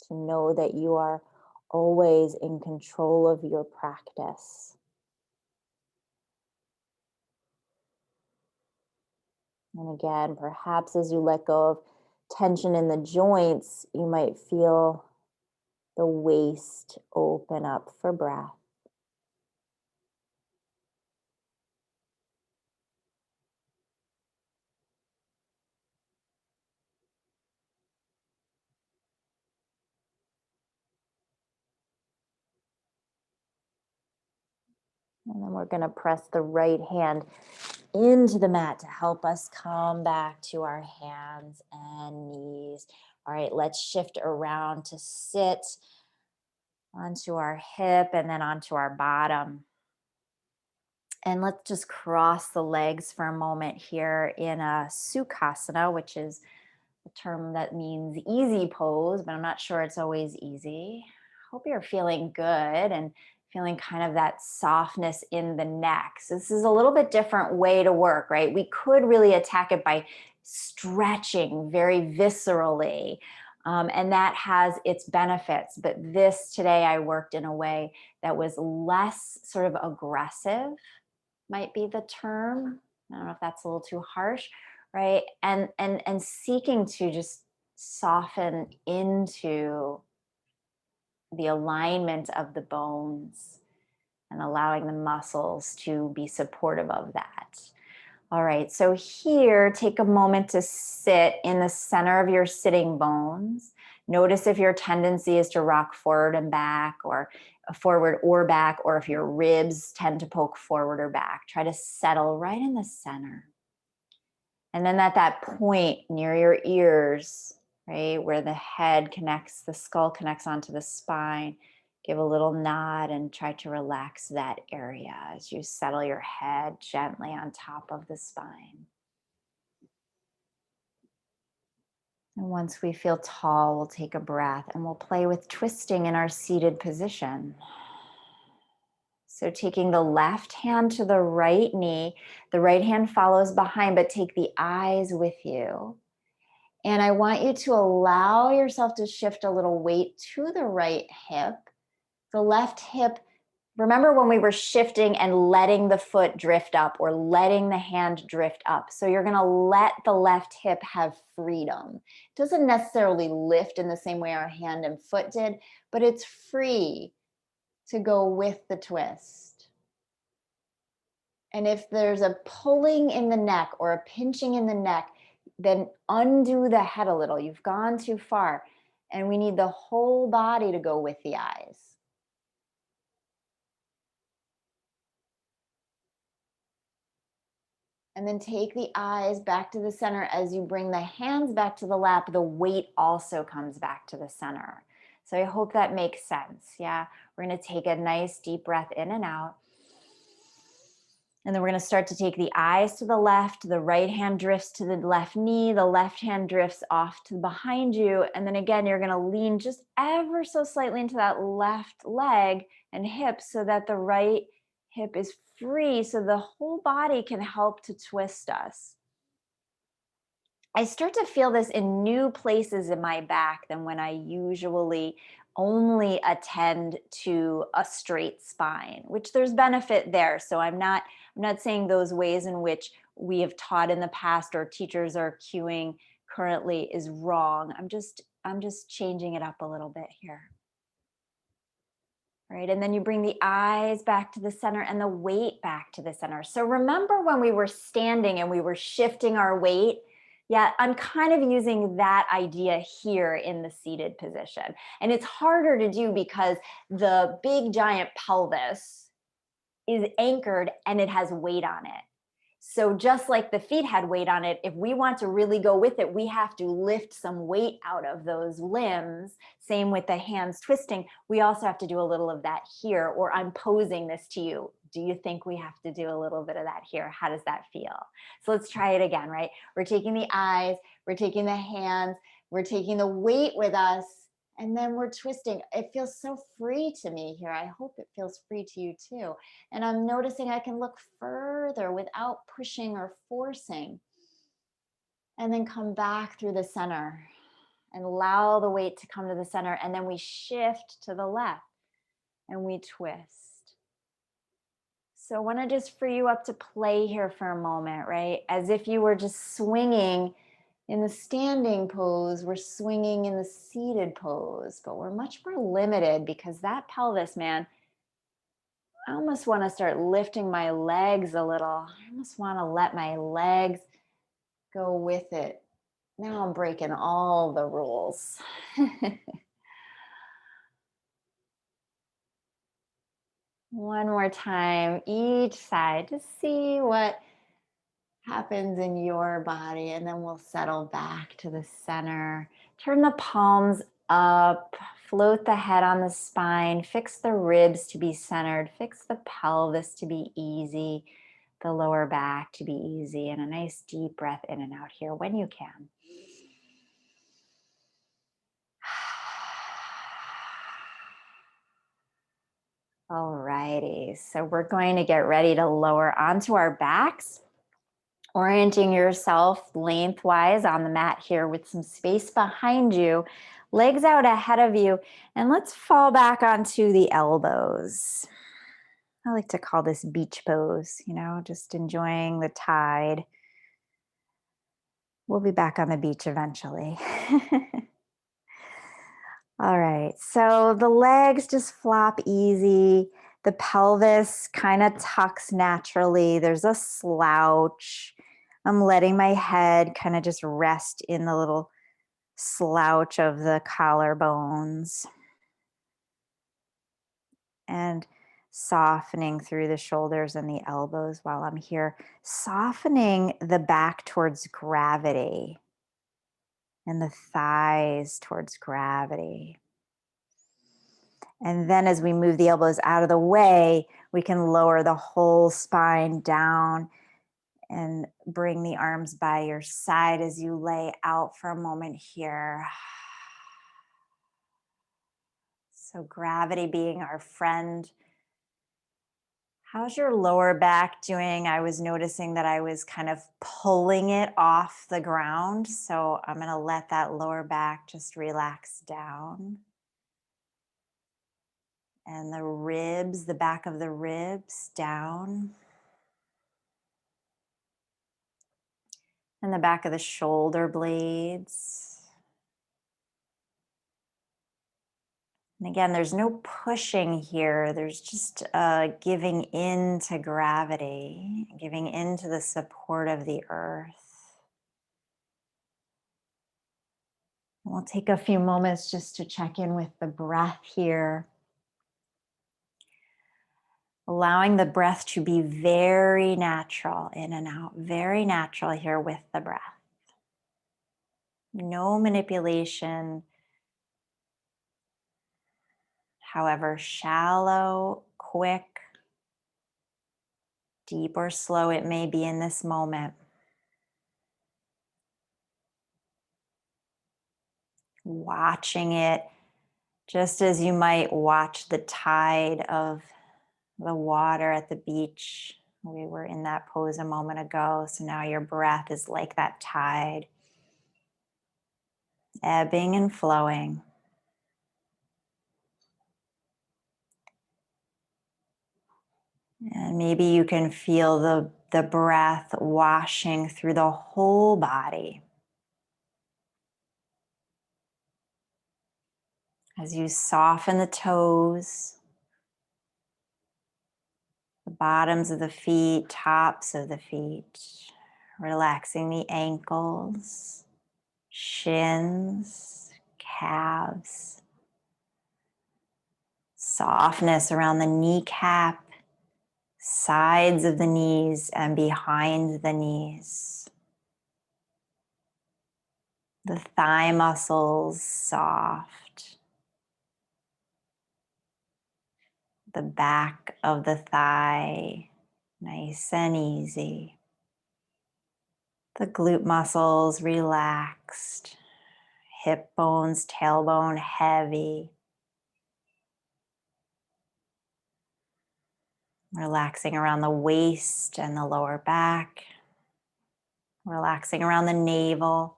to know that you are always in control of your practice. And again, perhaps as you let go of tension in the joints, you might feel the waist open up for breath. And then we're going to press the right hand into the mat to help us come back to our hands and knees. All right, let's shift around to sit onto our hip and then onto our bottom. And let's just cross the legs for a moment here in a Sukhasana, which is a term that means easy pose, but I'm not sure it's always easy. Hope you're feeling good and feeling kind of that softness in the neck. So this is a little bit different way to work, right? We could really attack it by stretching very viscerally, and that has its benefits. But this today I worked in a way that was less sort of aggressive, might be the term. I don't know if that's a little too harsh, right? And seeking to just soften into the alignment of the bones and allowing the muscles to be supportive of that. All right, so here, take a moment to sit in the center of your sitting bones. Notice if your tendency is to rock forward and back, or forward or back, or if your ribs tend to poke forward or back. Try to settle right in the center. And then at that point near your ears, right, where the head connects, the skull connects onto the spine, give a little nod and try to relax that area as you settle your head gently on top of the spine. And once we feel tall, we'll take a breath and we'll play with twisting in our seated position. So taking the left hand to the right knee, the right hand follows behind, but take the eyes with you. And I want you to allow yourself to shift a little weight to the right hip. The left hip, remember when we were shifting and letting the foot drift up or letting the hand drift up. So you're going to let the left hip have freedom. It doesn't necessarily lift in the same way our hand and foot did, but it's free to go with the twist. And if there's a pulling in the neck or a pinching in the neck, then undo the head a little. You've gone too far. And we need the whole body to go with the eyes. And then take the eyes back to the center. As you bring the hands back to the lap, the weight also comes back to the center. So I hope that makes sense. Yeah, we're going to take a nice deep breath in and out. And then we're going to start to take the eyes to the left. The right hand drifts to the left knee. The left hand drifts off to behind you. And then again, you're going to lean just ever so slightly into that left leg and hip so that the right hip is free, so the whole body can help to twist us. I start to feel this in new places in my back than when I usually only attend to a straight spine, which there's benefit there. So I'm not saying those ways in which we have taught in the past or teachers are cueing currently is wrong. I'm just changing it up a little bit here. Right, and then you bring the eyes back to the center and the weight back to the center. So remember when we were standing and we were shifting our weight? Yeah, I'm kind of using that idea here in the seated position. And it's harder to do because the big giant pelvis is anchored and it has weight on it. So just like the feet had weight on it, if we want to really go with it, we have to lift some weight out of those limbs. Same with the hands twisting. We also have to do a little of that here, or I'm posing this to you. Do you think we have to do a little bit of that here? How does that feel? So let's try it again, right? We're taking the eyes, we're taking the hands, we're taking the weight with us, and then we're twisting. It feels so free to me here. I hope it feels free to you too. And I'm noticing I can look further without pushing or forcing. And then come back through the center and allow the weight to come to the center. And then we shift to the left and we twist. So I want to just free you up to play here for a moment, right? As if you were just swinging in the standing pose, we're swinging in the seated pose, but we're much more limited because that pelvis, man, I almost want to start lifting my legs a little. I almost want to let my legs go with it. Now I'm breaking all the rules. One more time, each side, to see what happens in your body, and then we'll settle back to the center. Turn the palms up, float the head on the spine, fix the ribs to be centered, fix the pelvis to be easy, the lower back to be easy, and a nice deep breath in and out here when you can. All righty, so we're going to get ready to lower onto our backs, orienting yourself lengthwise on the mat here with some space behind you, legs out ahead of you, and let's fall back onto the elbows. I like to call this beach pose, just enjoying the tide. We'll be back on the beach eventually. All right, so the legs just flop easy. The pelvis kind of tucks naturally. There's a slouch. I'm letting my head kind of just rest in the little slouch of the collarbones. And softening through the shoulders and the elbows while I'm here. Softening the back towards gravity and the thighs towards gravity. And then as we move the elbows out of the way, we can lower the whole spine down and bring the arms by your side as you lay out for a moment here. So gravity being our friend, How's your lower back doing? I was noticing that I was kind of pulling it off the ground. So I'm going to let that lower back just relax down. And the ribs, the back of the ribs down. And the back of the shoulder blades. And again, there's no pushing here. There's just giving in to gravity, giving into the support of the earth. We'll take a few moments just to check in with the breath here. Allowing the breath to be very natural, in and out, very natural here with the breath. No manipulation. However shallow, quick, deep or slow it may be in this moment. Watching it just as you might watch the tide of the water at the beach. We were in that pose a moment ago, so now your breath is like that tide, ebbing and flowing. And maybe you can feel the breath washing through the whole body. As you soften the toes, the bottoms of the feet, tops of the feet, relaxing the ankles, shins, calves, softness around the kneecap, sides of the knees and behind the knees. The thigh muscles soft. The back of the thigh nice and easy. The glute muscles relaxed. Hip bones, tailbone heavy. Relaxing around the waist and the lower back. Relaxing around the navel,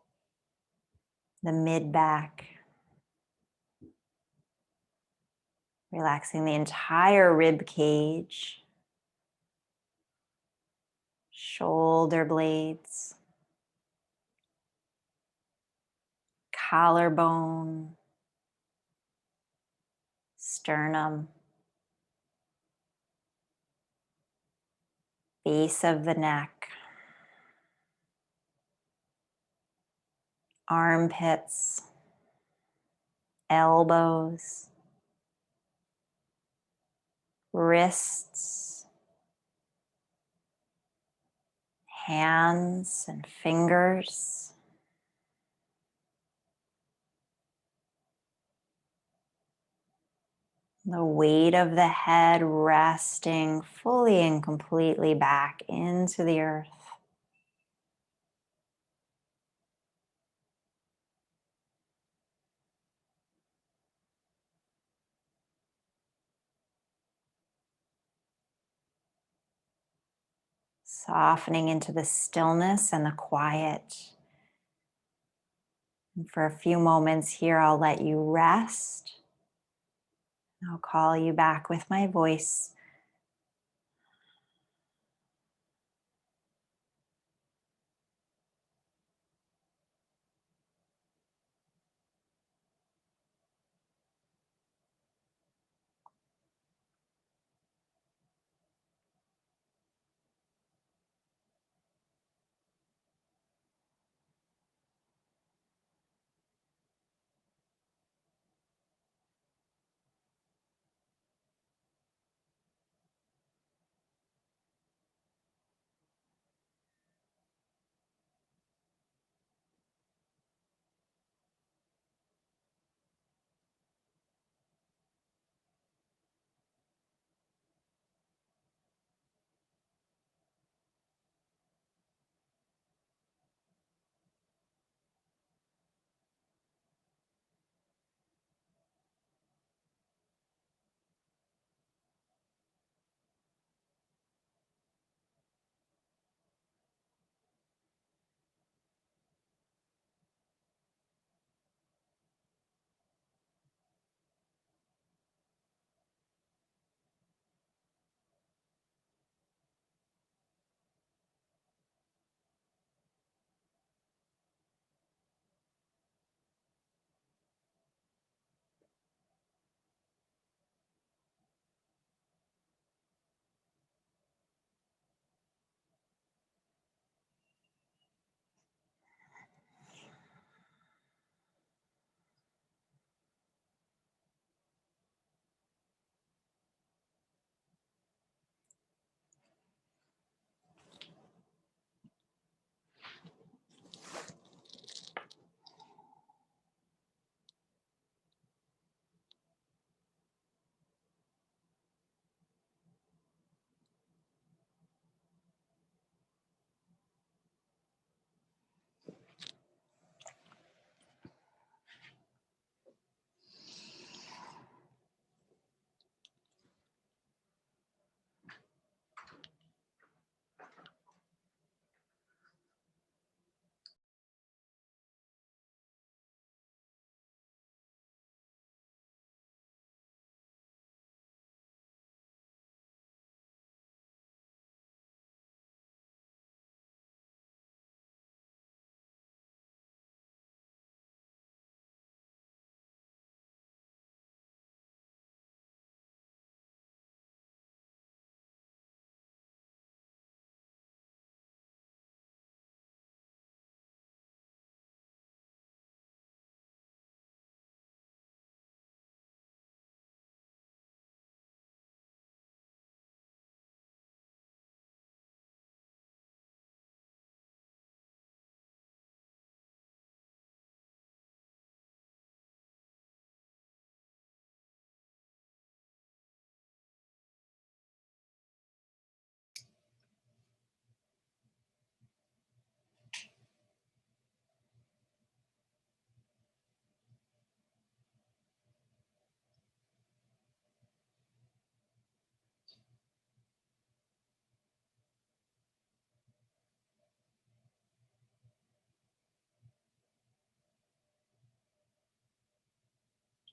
the mid-back. Relaxing the entire rib cage. Shoulder blades. Collarbone. Sternum. Base of the neck. Armpits. Elbows. Wrists. Hands and fingers. The weight of the head resting fully and completely back into the earth. Softening into the stillness and the quiet. And for a few moments here, I'll let you rest. I'll call you back with my voice.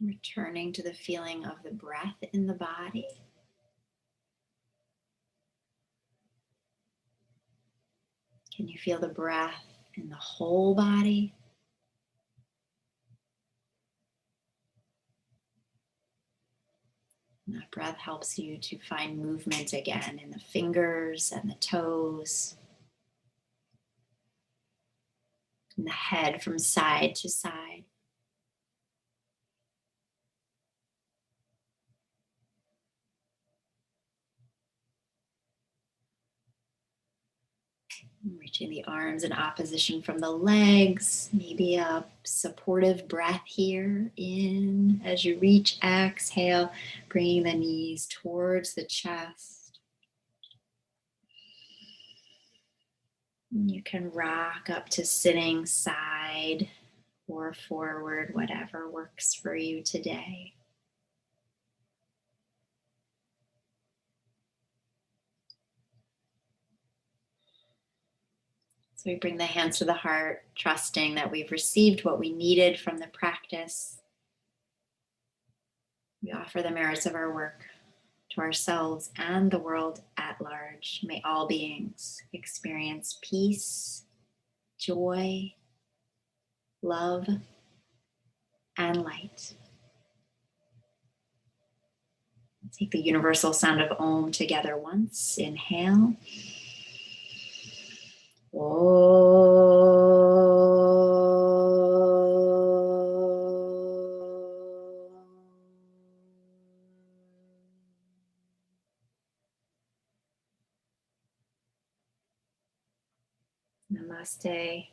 Returning to the feeling of the breath in the body. Can you feel the breath in the whole body? And that breath helps you to find movement again in the fingers and the toes, and the head from side to side. Reaching the arms in opposition from the legs. Maybe a supportive breath here in as you reach. Exhale, bringing the knees towards the chest. You can rock up to sitting side or forward, whatever works for you today. So we bring the hands to the heart, trusting that we've received what we needed from the practice. We offer the merits of our work to ourselves and the world at large. May all beings experience peace, joy, love, and light. Take the universal sound of Om together once. Inhale. Namaste.